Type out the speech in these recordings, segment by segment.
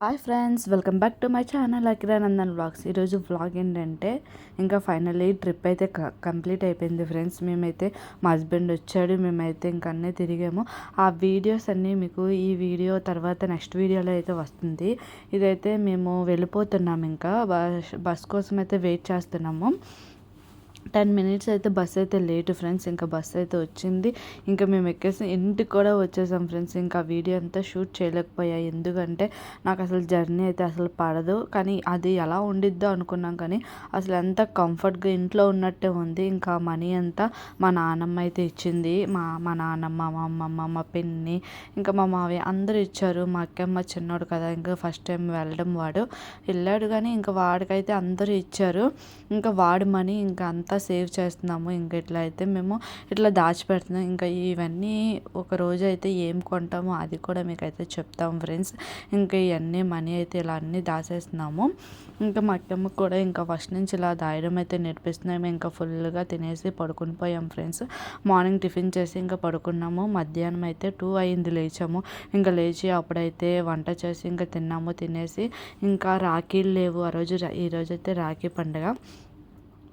Hi friends, welcome back to my channel Akira Nandan vlogs. ఈరోజు vlog ఏంటంటే ఇంకా ఫైనల్లీ ట్రిప్ అయితే కంప్లీట్ అయిపోయింది ఫ్రెండ్స్. మేమైతే మా హస్బెండ్ వచ్చాడు, మేమైతే ఇంక అన్నీ తిరిగాము. ఆ వీడియోస్ అన్నీ మీకు ఈ వీడియో తర్వాత నెక్స్ట్ వీడియోలో అయితే వస్తుంది. ఇదైతే మేము వెళ్ళిపోతున్నాము, ఇంకా బస్ కోసం అయితే వెయిట్ చేస్తున్నాము. 10 మినిట్స్ అయితే బస్ అయితే లేటు ఫ్రెండ్స్. ఇంకా బస్ అయితే వచ్చింది, ఇంకా మేము ఎక్కేసి ఇంటికి కూడా వచ్చేసాం ఫ్రెండ్స్. ఇంకా వీడియో అంతా షూట్ చేయలేకపోయా, ఎందుకంటే నాకు అసలు జర్నీ అయితే అసలు పడదు. కానీ అది ఎలా ఉండిద్దో అనుకున్నాం, కానీ అసలు ఎంత కంఫర్ట్గా ఇంట్లో ఉన్నట్టే ఉంది. ఇంకా మనీ అంతా మా నాన్నమ్మ అయితే ఇచ్చింది. మా నాన్నమ్మ, మా అమ్మమ్మ, మా పిన్ని, ఇంకా మా మావయ్య అందరూ ఇచ్చారు. మా అక్కమ్మ చిన్నోడు కదా, ఇంకా ఫస్ట్ టైం వెళ్ళడం వాడు వెళ్ళాడు, కానీ ఇంకా వాడికైతే అందరూ ఇచ్చారు. ఇంకా వాడి మనీ ఇంకా అంతా సేవ్ చేస్తున్నాము. ఇంకా ఇట్లా అయితే మేము ఇట్లా దాచిపెడుతున్నాం. ఇంకా ఇవన్నీ ఒక రోజు అయితే ఏం కొంటామో అది కూడా మీకైతే చెప్తాం ఫ్రెండ్స్. ఇంకా ఇవన్నీ మనీ అయితే ఇలా అన్నీ దాచేస్తున్నాము. ఇంకా మా అక్కమ్మ కూడా ఇంకా ఫస్ట్ నుంచి ఇలా దాయడం అయితే నేర్పిస్తున్నాము. ఇంకా ఫుల్గా తినేసి పడుకుని పోయాం ఫ్రెండ్స్. మార్నింగ్ టిఫిన్ చేసి ఇంకా పడుకున్నాము. మధ్యాహ్నం అయితే 2 అయింది లేచాము. ఇంకా లేచి అప్పుడైతే వంట చేసి ఇంకా తిన్నాము. తినేసి ఇంకా రాఖీలు లేవు ఆ రోజు, ఈరోజు అయితే రాఖీ పండుగ.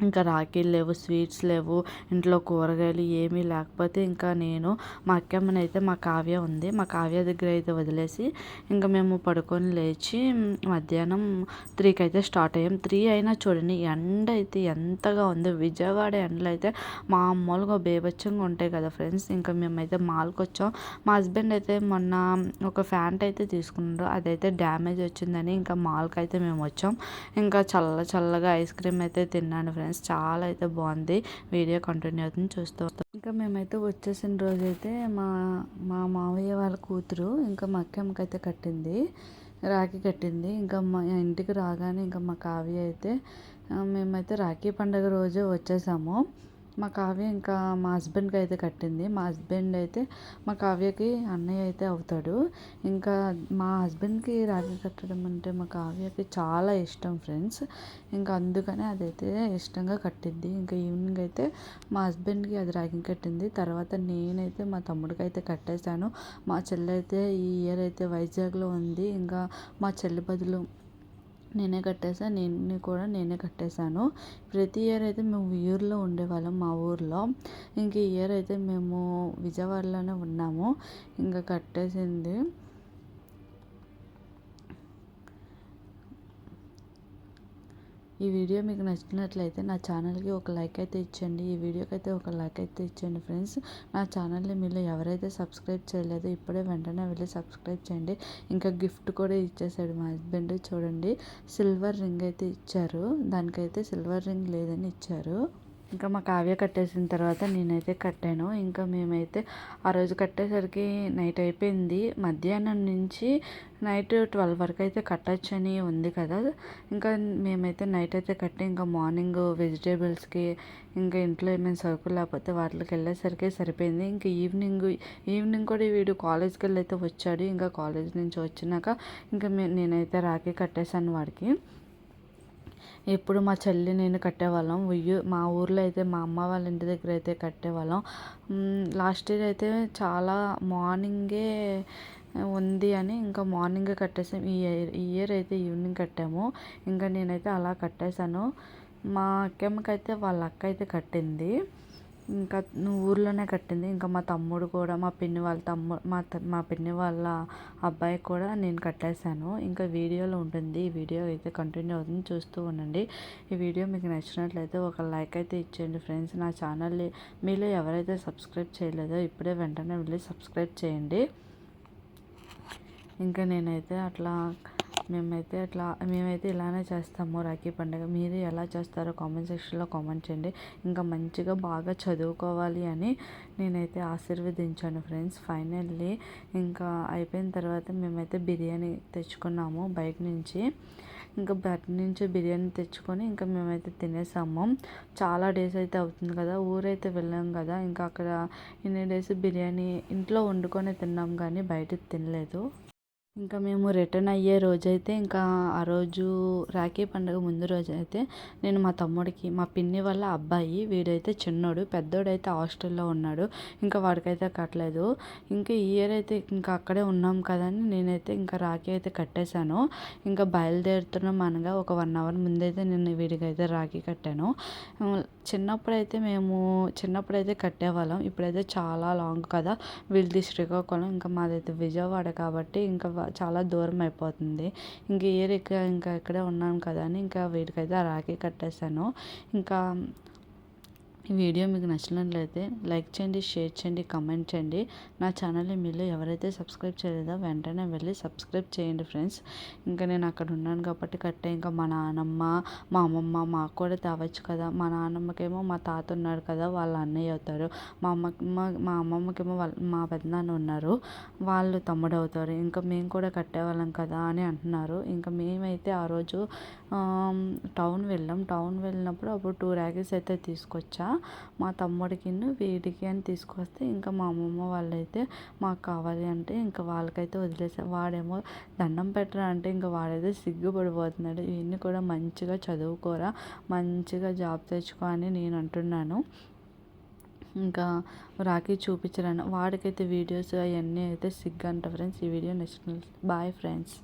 ఇంకా రాఖీలు లేవు, స్వీట్స్ లేవు, ఇంట్లో కూరగాయలు ఏమీ లేకపోతే ఇంకా నేను మా అక్కమ్మనైతే మా కావ్య ఉంది, మా కావ్య దగ్గర అయితే వదిలేసి ఇంకా మేము పడుకొని లేచి మధ్యాహ్నం 3కి అయితే స్టార్ట్ అయ్యాం. 3 అయినా చూడండి ఎండ అయితే ఎంతగా ఉంది. విజయవాడ ఎండలు అయితే మామూలుగా బేభత్సంగా ఉంటాయి కదా ఫ్రెండ్స్. ఇంకా మేమైతే మాల్కి వచ్చాం. మా హస్బెండ్ అయితే మొన్న ఒక ఫ్యాంట్ అయితే తీసుకున్నారు, అదైతే డ్యామేజ్ వచ్చిందని ఇంకా మాల్కి అయితే మేము వచ్చాం. ఇంకా చల్లగా ఐస్ క్రీమ్ అయితే తిన్నాను ఫ్రెండ్స్. చాలా అయితే బాగుంది. వీడియో కంటిన్యూ అవుతుంది, చూస్తూ. ఇంకా మేమైతే వచ్చేసిన రోజైతే మా మా మావయ్య వాళ్ళ కూతురు ఇంకా మా అక్కమ్మకి అయితే కట్టింది, రాఖీ కట్టింది. ఇంకా మా ఇంటికి రాగానే ఇంకా మా కావ్య అయితే మేమైతే రాఖీ పండుగ రోజే వచ్చేసాము. మా కావ్య ఇంకా మా హస్బెండ్కి అయితే కట్టింది. మా హస్బెండ్ అయితే మా కావ్యకి అన్నయ్య అయితే అవుతాడు. ఇంకా మా హస్బెండ్కి రాఖీ కట్టడం అంటే మా కావ్యకి చాలా ఇష్టం ఫ్రెండ్స్. ఇంకా అందుకనే అదైతే ఇష్టంగా కట్టింది. ఇంకా ఈవినింగ్ అయితే మా హస్బెండ్కి అది రాఖీ కట్టింది. తర్వాత నేనైతే మా తమ్ముడికి అయితే కట్టేశాను. మా చెల్లి అయితే ఈ ఇయర్ అయితే వైజాగ్లో ఉంది. ఇంకా మా చెల్లి బదులు నేనే కట్టేసాను, నేనే కట్టేశాను. ప్రతి ఇయర్ అయితే మేము ఊర్లో ఉండేవాళ్ళం, మా ఊర్లో. ఇంక ఈ ఇయర్ అయితే మేము విజయవాడలోనే ఉన్నాము. ఇంకా కట్టేసింది. ఈ వీడియో మీకు నచ్చినట్లయితే నా ఛానల్కి ఒక లైక్ అయితే ఇచ్చండి. ఈ వీడియోకి అయితే ఒక లైక్ అయితే ఇచ్చండి ఫ్రెండ్స్. నా ఛానల్ని మీలో ఎవరైతే సబ్స్క్రైబ్ చేయలేదో ఇప్పుడే వెంటనే వెళ్ళి సబ్స్క్రైబ్ చేయండి. ఇంకా గిఫ్ట్ కూడా ఇచ్చేసాడు మా హస్బెండ్. చూడండి, సిల్వర్ రింగ్ అయితే ఇచ్చారు, దానికైతే సిల్వర్ రింగ్ లేదని ఇచ్చారు. ఇంకా మా కావ్య కట్టేసిన తర్వాత నేనైతే కట్టాను. ఇంకా మేమైతే ఆ రోజు కట్టేసరికి నైట్ అయిపోయింది. మధ్యాహ్నం నుంచి నైట్ 12 వరకు అయితే కట్టచ్చని ఉంది కదా. ఇంకా మేమైతే నైట్ అయితే కట్టి ఇంకా మార్నింగ్ వెజిటేబుల్స్కి ఇంకా ఇంట్లో ఏమైనా సరుకులు లేకపోతే వాటికి వెళ్ళేసరికి సరిపోయింది. ఇంకా ఈవినింగ్ కూడా వీడు కాలేజ్కి వెళ్ళి అయితే వచ్చాడు. ఇంకా కాలేజ్ నుంచి వచ్చినాక ఇంకా నేనైతే రాఖీ కట్టేశాను వాడికి. ఎప్పుడు మా చెల్లి నేను కట్టేవాళ్ళం. మా ఊర్లో అయితే మా అమ్మ వాళ్ళ ఇంటి దగ్గర అయితే కట్టేవాళ్ళం. లాస్ట్ ఇయర్ అయితే చాలా మార్నింగే ఉంది అని ఇంకా మార్నింగే కట్టేసాం. ఈ ఇయర్ అయితే ఈవినింగ్ కట్టాము. ఇంకా నేనైతే అలా కట్టేశాను. మా అక్కమ్మకైతే వాళ్ళ అక్క అయితే కట్టింది, ఇంకా ఊర్లోనే కట్టింది. ఇంకా మా తమ్ముడు కూడా, మా పిన్ని వాళ్ళ మా పిన్ని వాళ్ళ అబ్బాయి కూడా నేను కట్టేశాను. ఇంకా వీడియోలో ఉంటుంది, ఈ వీడియో అయితే కంటిన్యూ అవుతుంది, చూస్తూ ఉండండి. ఈ వీడియో మీకు నచ్చినట్లయితే ఒక లైక్ అయితే ఇచ్చేయండి ఫ్రెండ్స్. నా ఛానల్ని మీలో ఎవరైతే సబ్స్క్రైబ్ చేయలేదో ఇప్పుడే వెంటనే వెళ్ళి సబ్స్క్రైబ్ చేయండి. ఇంకా మేమైతే ఇలానే చేస్తాము రాఖీ పండుగ. మీరు ఎలా చేస్తారో కామెంట్ సెక్షన్లో కామెంట్ చేయండి. ఇంకా మంచిగా బాగా చదువుకోవాలి అని నేనైతే ఆశీర్వదించాను ఫ్రెండ్స్. ఫైనల్లీ ఇంకా అయిపోయిన తర్వాత మేమైతే బిర్యానీ తెచ్చుకున్నాము బయట నుంచి. ఇంకా బయట నుంచి బిర్యానీ తెచ్చుకొని ఇంకా మేమైతే తినేసాము. చాలా డేస్ అయితే అవుతుంది కదా, ఊరైతే వెళ్ళాం కదా. ఇంకా అక్కడ ఇన్ని డేస్ బిర్యానీ ఇంట్లో వండుకొని తిన్నాం, కానీ బయట తినలేదు. ఇంకా మేము రిటర్న్ అయ్యే రోజైతే ఇంకా ఆ రోజు రాఖీ పండుగ ముందు రోజైతే నేను మా తమ్ముడికి మా పిన్ని వాళ్ళ అబ్బాయి వీడైతే చిన్నోడు పెద్దోడైతే హాస్టల్లో ఉన్నాడు. ఇంకా వాడికైతే కట్టలేదు. ఇంకా ఈ ఇయర్ అయితే ఇంకా అక్కడే ఉన్నాం కదని నేనైతే ఇంకా రాఖీ అయితే కట్టేశాను. ఇంకా బయలుదేరుతున్నాం అనగా ఒక 1 అవర్ ముందైతే నేను వీడికైతే రాఖీ కట్టాను. చిన్నప్పుడైతే కట్టేవాళ్ళం. ఇప్పుడైతే చాలా లాంగ్ కదా, వీళ్ళది శ్రీకాకుళం, ఇంకా మాదైతే విజయవాడ కాబట్టి ఇంకా చాలా దూరం అయిపోతుంది. ఇంక ఇయర్ ఇంకా ఇక్కడే ఉన్నాను కదా అని ఇంకా వీడికైతే ఆ రాఖీ కట్టేశాను. ఇంకా ఈ వీడియో మీకు నచ్చినట్లయితే లైక్ చేయండి, షేర్ చేయండి, కామెంట్ చేయండి. నా ఛానల్ని మీలో ఎవరైతే సబ్స్క్రైబ్ చేయలేదో వెంటనే వెళ్ళి సబ్స్క్రైబ్ చేయండి ఫ్రెండ్స్. ఇంకా నేను అక్కడ ఉన్నాను కాబట్టి కట్టే. ఇంకా మా నాన్నమ్మ, మా అమ్మమ్మ మాకు కూడా తేవచ్చు కదా. మా నాన్నమ్మకేమో మా తాత ఉన్నారు కదా, వాళ్ళ అన్నయ్య అవుతారు. మా అమ్మమ్మకేమో మా పెద్దనాన్న ఉన్నారు, వాళ్ళు తమ్ముడు అవుతారు. ఇంకా మేము కూడా కట్టేవాళ్ళం కదా అని అంటున్నారు. ఇంకా మేమైతే ఆ రోజు టౌన్ వెళ్ళినప్పుడు అప్పుడు 2 రాఖీస్ అయితే తీసుకొచ్చా. మా తమ్ముడికి వీడికి అని తీసుకొస్తే ఇంకా మా అమ్మమ్మ వాళ్ళైతే మాకు కావాలి అంటే ఇంకా వాళ్ళకైతే వదిలేసా. వాడేమో దండం పెట్టరా అంటే ఇంకా వాడైతే సిగ్గుపడిపోతున్నాడు. ఇవన్నీ కూడా మంచిగా చదువుకోరా, మంచిగా జాబ్ తెచ్చుకో అని నేను అంటున్నాను. ఇంకా రాఖీ చూపించరాను వాడికైతే వీడియోస్ అవన్నీ అయితే సిగ్గు అంట ఫ్రెండ్స్. ఈ వీడియో నెక్స్ట్ బాయ్ ఫ్రెండ్స్.